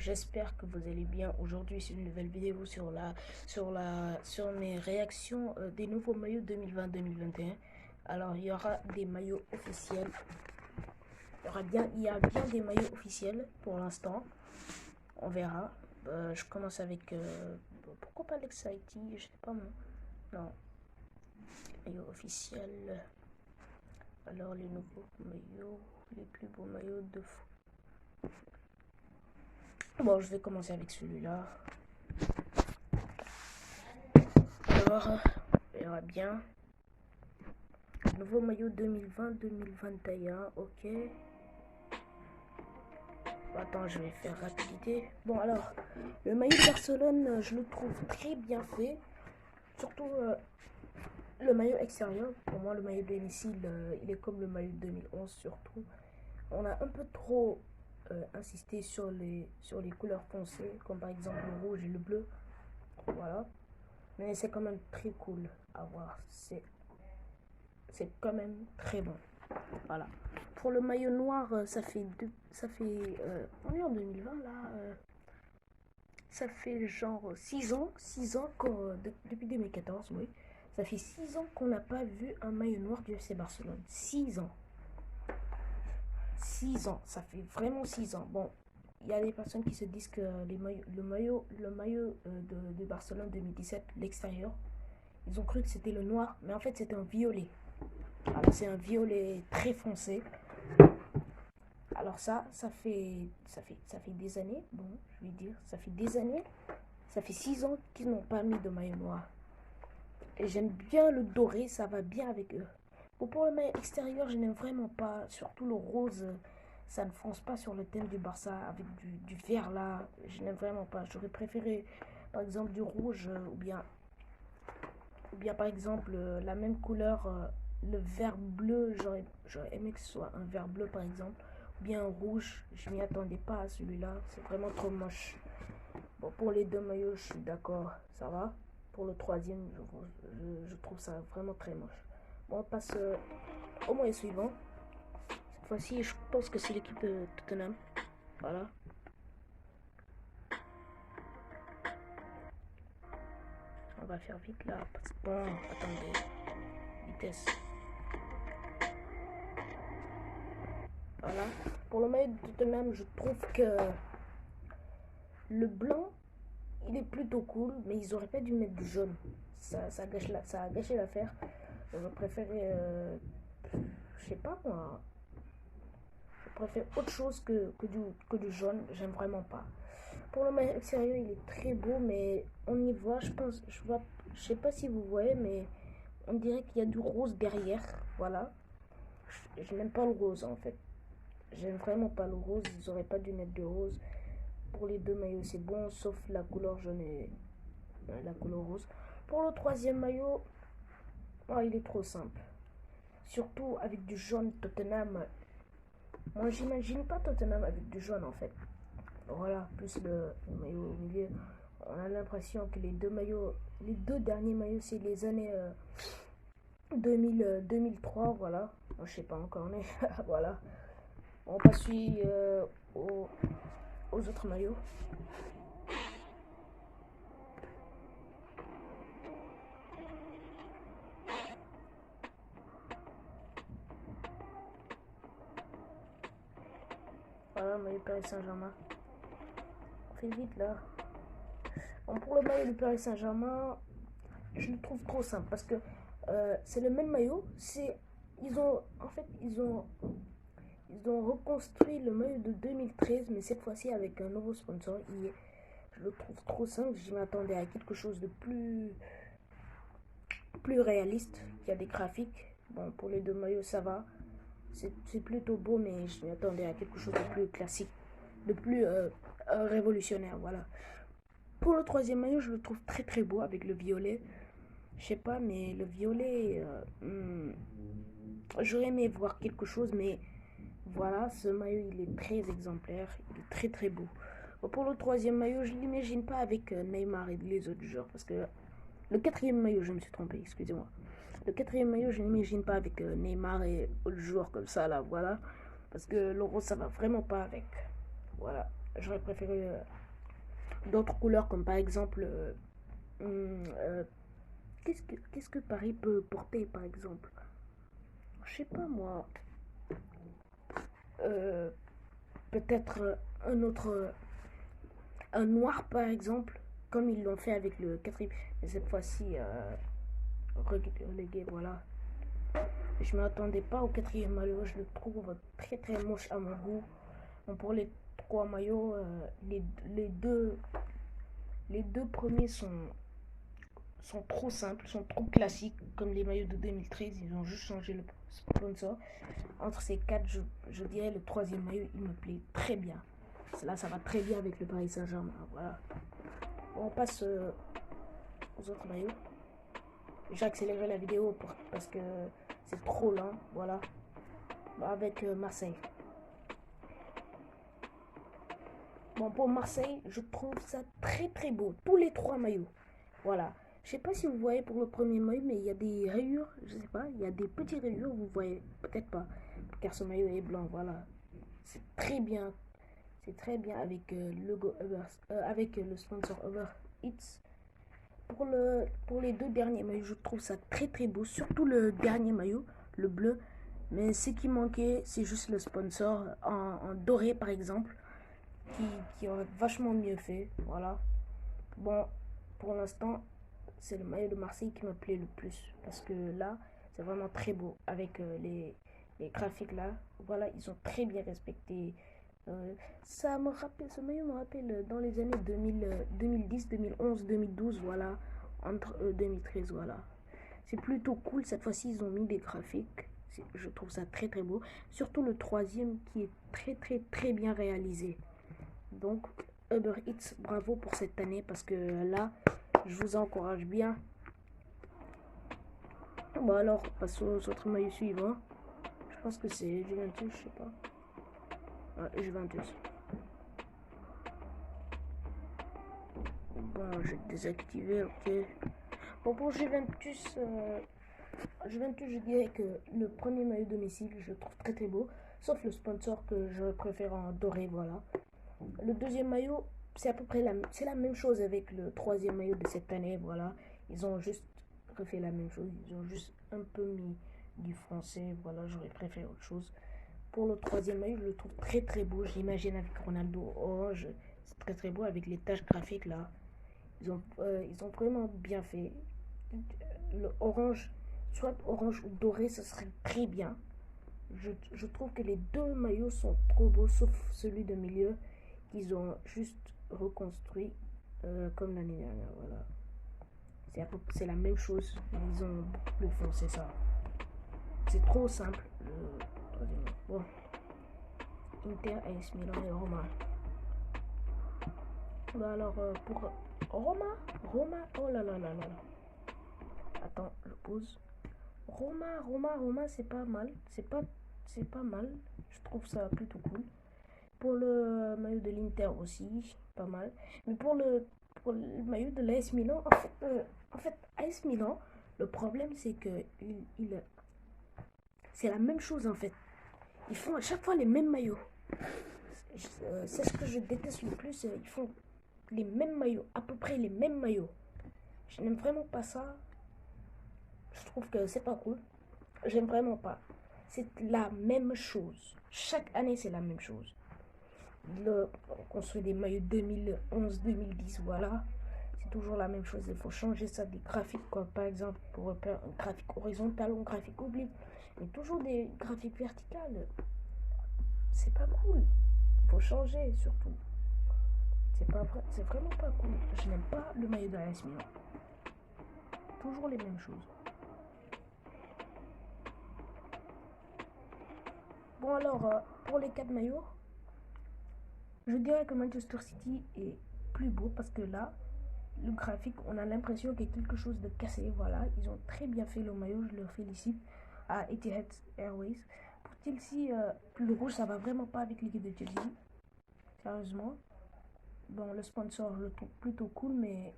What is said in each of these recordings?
j'espère que vous allez bien. Aujourd'hui, c'est une nouvelle vidéo sur mes réactions des nouveaux maillots 2020-2021. Alors, il y aura des maillots officiels. Il y a bien des maillots officiels pour l'instant. On verra. Je commence avec pourquoi pas l'Exciting, je sais pas moi. Non. Maillots officiels. Alors, les nouveaux maillots, les plus beaux maillots de foot. Bon, je vais commencer avec celui-là. Alors, on verra bien. Nouveau maillot 2020-2021, ok. Attends, je vais faire rapidité. Bon, alors, le maillot de Barcelone, je le trouve très bien fait. Surtout le maillot extérieur. Pour moi, le maillot de domicile, il est comme le maillot de 2011, surtout. On a un peu trop insisté sur les couleurs foncées, comme par exemple le rouge et le bleu. Voilà. Mais c'est quand même très cool à voir. C'est quand même très bon. Voilà. Pour le maillot noir, on est en 2020 là. Ça fait genre 6 ans, depuis 2014, oui. Ça fait 6 ans qu'on n'a pas vu un maillot noir du FC Barcelone. 6 ans. 6 ans, ça fait vraiment 6 ans. Bon, il y a des personnes qui se disent que le maillot de Barcelone 2017, l'extérieur, ils ont cru que c'était le noir, mais en fait c'était un violet. Alors c'est un violet très foncé. Alors ça fait des années, bon, je vais dire, ça fait des années, ça fait 6 ans qu'ils n'ont pas mis de maillot noir. Et j'aime bien le doré, ça va bien avec eux. Bon, pour le maillot extérieur, je n'aime vraiment pas, surtout le rose, ça ne fonce pas sur le thème du Barça avec du vert là, je n'aime vraiment pas. J'aurais préféré par exemple du rouge ou bien par exemple la même couleur, le vert bleu, j'aurais aimé que ce soit un vert bleu par exemple, ou bien un rouge. Je m'y attendais pas à celui-là, c'est vraiment trop moche. Bon, pour les deux maillots, je suis d'accord, ça va. Pour le troisième, je trouve ça vraiment très moche. Bon, on passe au maillot suivant. Cette fois-ci, je pense que c'est l'équipe de Tottenham. Voilà. On va faire vite là. Bon, attendez. Vitesse. Voilà. Pour le maillot de Tottenham, je trouve que le blanc, il est plutôt cool, mais ils auraient pas dû mettre du jaune. Ça a gâché l'affaire. J'aurais préféré, je sais pas moi, je préfère autre chose que du jaune. J'aime vraiment pas. Pour le maillot extérieur, il est très beau, mais on y voit, je sais pas si vous voyez, mais on dirait qu'il y a du rose derrière. Voilà. Je n'aime pas le rose en fait. J'aime vraiment pas le rose. Ils auraient pas dû mettre de rose. Pour les deux maillots, c'est bon, sauf la couleur jaune et la couleur rose. Pour le troisième maillot, oh, il est trop simple. Surtout avec du jaune Tottenham. Moi, j'imagine pas Tottenham avec du jaune en fait. Voilà, plus le maillot au milieu. On a l'impression que les deux derniers maillots, c'est les années 2003, voilà. Moi, je sais pas encore, mais voilà. On passe aux autres maillots. Voilà, maillot Paris Saint-Germain. On fait vite là. Bon, pour le maillot du Paris Saint-Germain, je le trouve trop simple parce que c'est le même maillot. Ils ont reconstruit le maillot de 2013, mais cette fois-ci avec un nouveau sponsor. Je le trouve trop simple. Je m'attendais à quelque chose de plus réaliste. Il y a des graphiques. Bon, pour les deux maillots, ça va. C'est plutôt beau, mais je m'attendais à quelque chose de plus classique, de plus révolutionnaire. Voilà. Pour le troisième maillot, je le trouve très très beau avec le violet. Je sais pas, mais le violet, j'aurais aimé voir quelque chose, mais voilà, ce maillot il est très exemplaire, il est très très beau. Bon, pour le troisième maillot, je ne l'imagine pas avec Neymar et les autres joueurs, parce que le quatrième maillot, je me suis trompé, excusez-moi. Le quatrième maillot, je n'imagine pas avec Neymar et autres joueurs comme ça, là, voilà. Parce que l'euro, ça va vraiment pas avec. Voilà. J'aurais préféré d'autres couleurs, comme par exemple, qu'est-ce que Paris peut porter, par exemple? Je sais pas moi. Euh, Peut-être un autre, un noir, par exemple, comme ils l'ont fait avec le quatrième. Mais cette fois-ci, relégué, voilà. Je m'attendais pas au quatrième maillot, je le trouve très très moche à mon goût. Bon, pour les trois maillots, les deux premiers sont trop simples, sont trop classiques, comme les maillots de 2013. Ils ont juste changé le sponsor. Entre ces quatre, je dirais le troisième maillot, il me plaît très bien. Là, ça va très bien avec le Paris Saint-Germain. Voilà. Bon, on passe aux autres maillots. J'ai accéléré la vidéo parce que c'est trop lent. Voilà. Bon, avec Marseille. Bon, pour Marseille, je trouve ça très très beau. Tous les trois maillots. Voilà. Je sais pas si vous voyez pour le premier maillot, mais il y a des rayures. Je sais pas. Il y a des petites rayures. Vous voyez peut-être pas. Car ce maillot est blanc. Voilà. C'est très bien. C'est très bien avec logo avec le sponsor Uber Eats. Pour les deux derniers maillots, je trouve ça très très beau. Surtout le dernier maillot, le bleu. Mais ce qui manquait, c'est juste le sponsor en doré par exemple. Qui aurait vachement mieux fait. Voilà. Bon, pour l'instant, c'est le maillot de Marseille qui me plaît le plus. Parce que là, c'est vraiment très beau. Avec les graphiques là. Voilà, ils ont très bien respecté. Ça me rappelle, ce maillot me rappelle dans les années 2010, 2011, 2012, voilà. Entre 2013, voilà. C'est plutôt cool. Cette fois-ci, ils ont mis des graphiques. Je trouve ça très très beau. Surtout le troisième qui est très très très bien réalisé. Donc, Uber Eats, bravo pour cette année parce que là, je vous encourage bien. Bon alors, passons aux autres maillots suivants. Je pense que c'est Juventus, je sais pas. Ouais, Juventus. Bon, j'ai désactivé, ok. Bon, pour Juventus, Juventus, je dirais que le premier maillot domicile, je le trouve très très beau. Sauf le sponsor que je préfère en doré, voilà. Le deuxième maillot, c'est à peu près la même chose avec le troisième maillot de cette année, voilà. Ils ont juste refait la même chose, ils ont juste un peu mis du français, voilà, j'aurais préféré autre chose. Pour le troisième maillot, je le trouve très très beau, j'imagine avec Ronaldo orange, c'est très très beau avec les taches graphiques là. Ils ont vraiment bien fait. Le orange, soit orange ou doré, ce serait très bien. Je trouve que les deux maillots sont trop beaux, sauf celui de milieu qu'ils ont juste reconstruit comme l'année dernière. Voilà. C'est la même chose, ils ont le fond, c'est ça. C'est trop simple. Bon. Inter, AS Milan et Roma. Bah alors, pour Roma, oh là là là là. Attends, je pose. Roma, c'est pas mal. C'est pas mal. Je trouve ça plutôt cool. Pour le maillot de l'Inter aussi, pas mal. Mais pour le maillot de l'AS Milan, en fait, AS Milan, le problème c'est que c'est la même chose en fait. Ils font à chaque fois les mêmes maillots. C'est ce que je déteste le plus. Ils font les mêmes maillots, à peu près les mêmes maillots. Je n'aime vraiment pas ça. Je trouve que c'est pas cool. J'aime vraiment pas. C'est la même chose. Chaque année, c'est la même chose. On construit des maillots 2011, 2010, voilà. C'est toujours la même chose. Il faut changer ça des graphiques, quoi. Par exemple, pour faire un graphique horizontal ou un graphique oblique. Mais toujours des graphiques verticales. C'est pas cool. Il faut changer, surtout. C'est vraiment pas cool. Je n'aime pas le maillot de l'AS Milan. Toujours les mêmes choses. Bon alors, pour les 4 maillots, je dirais que Manchester City est plus beau parce que là, le graphique, on a l'impression qu'il y a quelque chose de cassé. Voilà, ils ont très bien fait le maillot, je leur félicite à Etihad Airways. Pour Chelsea, le rouge, ça va vraiment pas avec l'équipe de Chelsea. Sérieusement. Bon, le sponsor, je le trouve plutôt cool, mais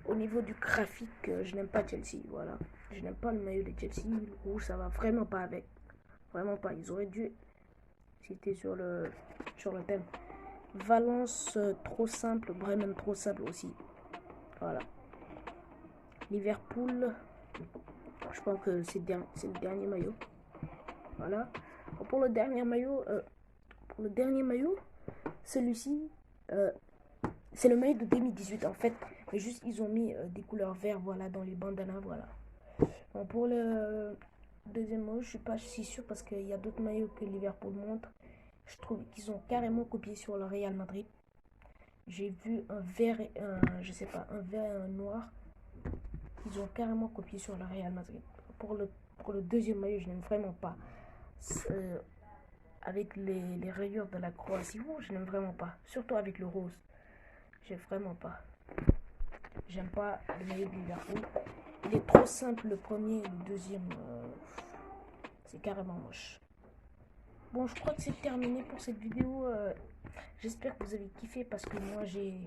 au niveau du graphique, je n'aime pas Chelsea. Voilà, je n'aime pas le maillot de Chelsea. Le rouge, ça va vraiment pas avec. Vraiment pas. Ils auraient dû, si c'était sur le thème, Valence, trop simple, Bremen, trop simple aussi. Voilà. Liverpool, je pense que c'est le dernier maillot. Voilà. Pour le dernier maillot, celui-ci, c'est le maillot de 2018 en fait. Mais juste, ils ont mis des couleurs verts, voilà, dans les bandanas, voilà. Bon, pour le deuxième maillot, je suis pas si sûr parce qu'il y a d'autres maillots que Liverpool montre. Je trouve qu'ils ont carrément copié sur le Real Madrid. J'ai vu un vert et je sais pas, un vert et un noir. Ils ont carrément copié sur le Real Madrid. Pour le deuxième maillot, je n'aime vraiment pas. Avec les rayures de la Croatie, je n'aime vraiment pas. Surtout avec le rose. J'aime vraiment pas. J'aime pas le maillot de Liverpool. Il est trop simple le premier et le deuxième. C'est carrément moche. Bon, je crois que c'est terminé pour cette vidéo. J'espère que vous avez kiffé parce que moi je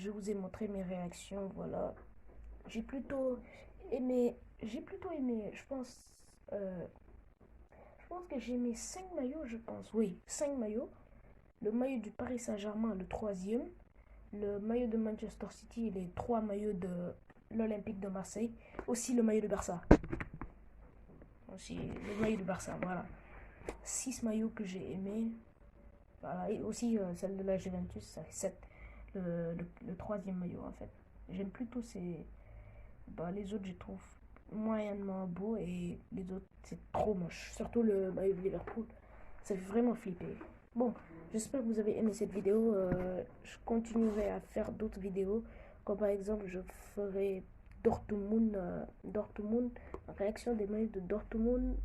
vous ai montré mes réactions. Voilà. J'ai plutôt aimé. Je pense que j'ai aimé 5 maillots, je pense. Oui, 5 maillots. Le maillot du Paris Saint-Germain, le troisième. Le maillot de Manchester City et les 3 maillots de l'Olympique de Marseille. Aussi le maillot de Barça. Aussi le maillot de Barça, voilà. 6 maillots que j'ai aimés. Voilà. Et aussi celle de la Juventus, 7. Le troisième maillot en fait. J'aime plutôt ces. Bah, les autres, je trouve moyennement beau et les autres, c'est trop moche. Surtout le maillot de Liverpool. Ça fait vraiment flipper. Bon, j'espère que vous avez aimé cette vidéo. Je continuerai à faire d'autres vidéos. Comme par exemple, je ferai Dortmund, réaction des maillots de Dortmund,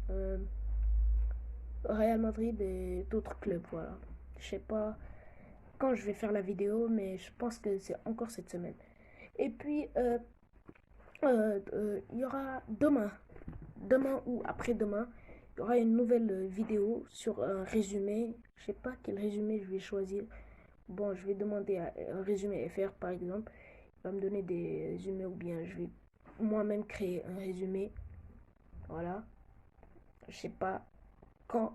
Real Madrid et d'autres clubs. Voilà. Je sais pas quand je vais faire la vidéo, mais je pense que c'est encore cette semaine. Et puis, il y aura demain ou après-demain, il y aura une nouvelle vidéo sur un résumé. Je sais pas quel résumé je vais choisir. Bon, je vais demander à un résumé FR par exemple. Il va me donner des résumés ou bien je vais moi-même créer un résumé. Voilà. Je sais pas quand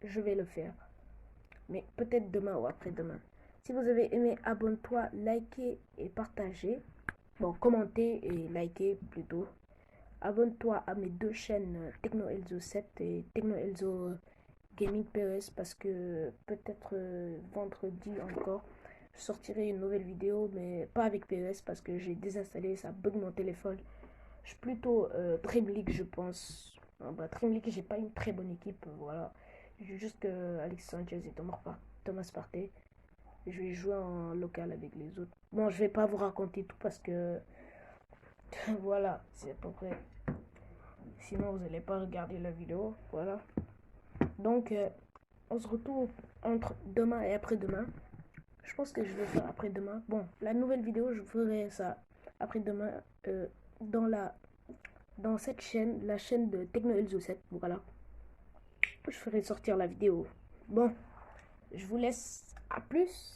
je vais le faire. Mais peut-être demain ou après-demain. Si vous avez aimé, abonne-toi, likez et partagez. Bon, commentez et likez plutôt. Abonne-toi à mes deux chaînes TechnoElzo 7 et TechnoElzo Gaming PS parce que peut-être vendredi encore je sortirai une nouvelle vidéo mais pas avec PS parce que j'ai désinstallé, ça bug mon téléphone. Je suis plutôt Dream League je pense. Bah, Dream League j'ai pas une très bonne équipe, voilà. J'ai juste Alex Sanchez et Thomas Partey. Je vais jouer en local avec les autres. Bon, je vais pas vous raconter tout parce que voilà, c'est à peu près. Sinon, vous n'allez pas regarder la vidéo. Voilà. Donc, on se retrouve entre demain et après-demain. Je pense que je vais faire après-demain. Bon, la nouvelle vidéo, je ferai ça après-demain dans cette chaîne, la chaîne de TechnoElzo 7. Voilà. Je ferai sortir la vidéo. Bon, je vous laisse. À plus.